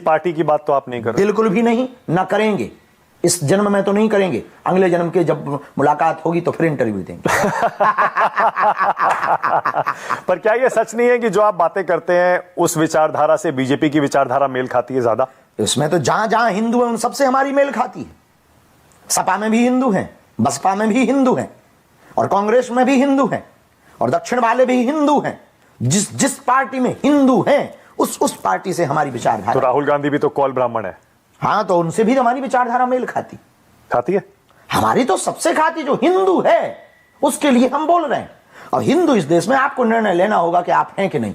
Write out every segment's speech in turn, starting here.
Party की बात तो आप नहीं कर रहे? बिल्कुल भी नहीं, ना करेंगे। इस जन्म में तो नहीं करेंगे, अगले जन्म के जब मुलाकात होगी तो फिर इंटरव्यू देंगे। पर क्या ये सच नहीं है कि जो आप बातें करते हैं उस विचारधारा से बीजेपी की विचारधारा मेल खाती है ज्यादा? उसमें तो जहां जहां हिंदू है उन सबसे हमारी मेल खाती है। सपा में भी हिंदू हैं, बसपा में भी हिंदू हैं, और कांग्रेस में भी हिंदू हैं, और दक्षिण वाले भी हिंदू हैं। जिस पार्टी में हिंदू हैं उस पार्टी से हमारी विचारधारा। तो राहुल गांधी भी तो कौल ब्राह्मण है। हाँ, तो उनसे भी हमारी विचारधारा मेल खाती है। हमारी तो सबसे खाती, जो हिंदू है उसके लिए हम बोल रहे हैं। और हिंदू इस देश में आपको निर्णय लेना होगा कि आप हैं कि नहीं।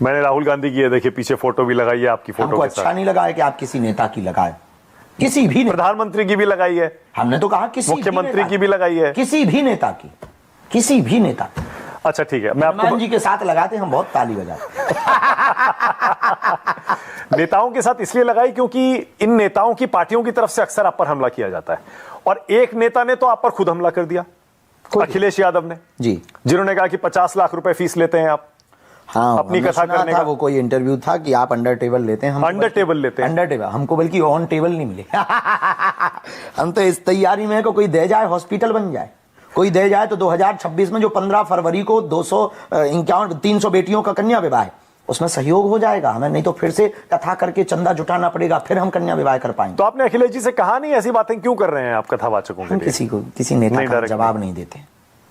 मैंने राहुल गांधी की देखिए पीछे फोटो भी लगाई है आपकी फोटो हमको अच्छा नहीं लगा है कि आप किसी नेता की लगाए, किसी भी प्रधानमंत्री की भी लगाई है। हमने तो कहा किसी मुख्यमंत्री की भी लगाई है, किसी भी नेता की, किसी भी नेता। अच्छा ठीक है, मैं आपको जी के साथ लगाते हम बहुत ताली बजाते। नेताओं के साथ इसलिए लगाई क्योंकि इन नेताओं की पार्टियों की तरफ से अक्सर आप पर हमला किया जाता है, और एक नेता ने तो आप पर खुद हमला कर दिया, अखिलेश यादव ने जी, जिन्होंने कहा कि 50 लाख रुपए फीस लेते हैं आप। हाँ, अपनी कथा करने का वो कोई इंटरव्यू था कि आप अंडर टेबल लेते हैं। अंडर टेबल लेते हैं? अंडर टेबल, हमको बल्कि ऑन टेबल नहीं मिले। हम तो इस तैयारी में है कोई दे जाए हॉस्पिटल बन जाए, कोई दे जाए तो 2026 में जो 15 फरवरी को 300 बेटियों का कन्या विवाह, उसमें सहयोग हो जाएगा हमें। नहीं तो फिर से कथा करके चंदा जुटाना पड़ेगा, फिर हम कन्या विवाह कर पाएंगे। तो आपने अखिलेश जी से कहा नहीं ऐसी बातें क्यों कर रहे हैं आप कथावाचकों के लिए? किसी नेता का जवाब नहीं देते,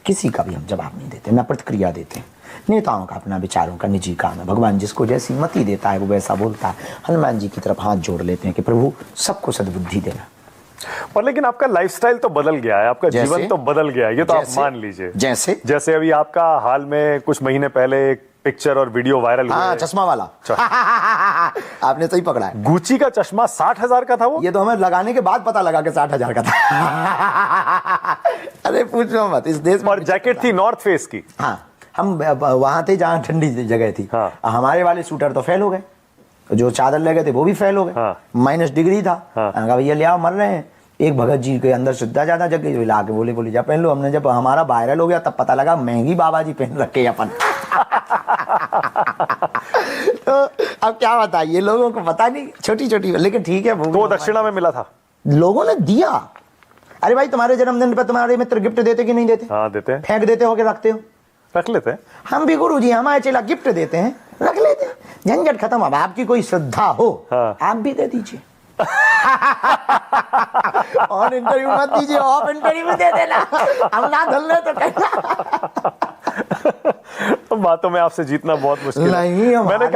किसी का भी हम जवाब नहीं देते, न प्रतिक्रिया देते हैं। नेताओं का अपना विचारों का निजी काम है। भगवान जिसको जैसी मति देता है वो वैसा बोलता है। हनुमान जी की तरफ हाथ जोड़ लेते हैं कि प्रभु सबको सद्बुद्धि देना। और लेकिन आपका लाइफस्टाइल तो बदल गया है, आपका जीवन तो बदल गया है, ये तो आप मान लीजिए। जैसे अभी आपका हाल में कुछ महीने पहले एक पिक्चर और वीडियो वायरल हुआ। हाँ, चश्मा वाला। आपने सही पकड़ा है। गुची का चश्मा 60,000 का था वो। ये तो हमें लगाने के बाद पता लगा कि 60,000 का था। अरे पूछो मत, इस देश में। और जैकेट थी नॉर्थ फेस की। हाँ, हम वहां थे जहां ठंडी जगह थी। हाँ। हमारे वाले शूटर तो फेल हो गए, जो चादर ले गए थे वो भी फेल हो गए। हाँ। -डिग्री था। हाँ। भैया ले आओ, मर रहे हैं। एक भगत जी के अंदर श्रद्धा ज्यादा जग गई, ला के बोले जा पहन लो। हमने जब हमारा वायरल हो गया तब पता लगा महंगी बाबा जी पहन रखे अपन। तो अब क्या बताइए, लोगों को पता नहीं, छोटी छोटी, लेकिन ठीक है। वो दक्षिणा में मिला था, लोगों ने दिया। अरे भाई, तुम्हारे जन्मदिन पर तुम्हारे मित्र गिफ्ट देते कि नहीं देते? हाँ, देते हैं। फेंक देते हो कि रखते हो? रख लेते हैं। हम भी गुरु जी, हमारे चेला गिफ्ट देते हैं, रख लेते हैं, झंझट खत्म। अब आपकी कोई श्रद्धा हो, हाँ, आप भी दे दीजिए। ऑन इंटरव्यू मत दीजिए, ऑफ इंटरव्यू दे देना। हम ना धल रहे तो कहना। बातों में आपसे जीतना बहुत मुश्किल है। नहीं, मैंने